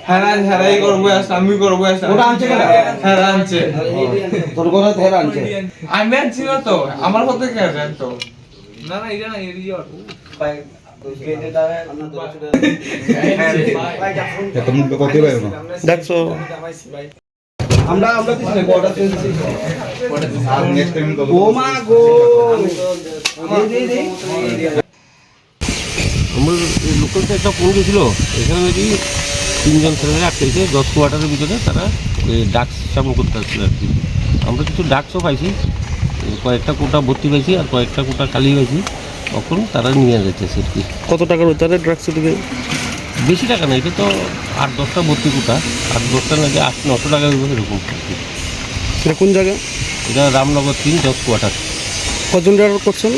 হেরাই করবো আমি করবো আনছে তোর কথা হেরা আনছে আমি আনছি না তো আমার কথা কে তো না না এটা না দেখছো আমরা লোকালতে একটা ফোন গেছিল এখানে নাকি 3 জন ছেলেরা আটকেছে 10 কোয়ার্টারের ভিতরে তারা ড্রাগস সেবন করতে আসছিল আর কি। আমরা কিছু ড্রাগসও পাইছি, কয়েকটা কোটা ভর্তি পাইছি আর কয়েকটা কোটা খালি পাইছি, তখন তারা নিয়ে যাচ্ছে আর কি। কত টাকার ভিতরে ড্রাগস দিকে? বেশি টাকা না, এটা তো 8-10টা ভর্তি কোটা, 8-10টা নাকি 800-900 টাকা এরকম। এটা কোন জায়গা? এটা রামনগর 3 10 কোয়ার্টার। কজন অর্ডার করছেন?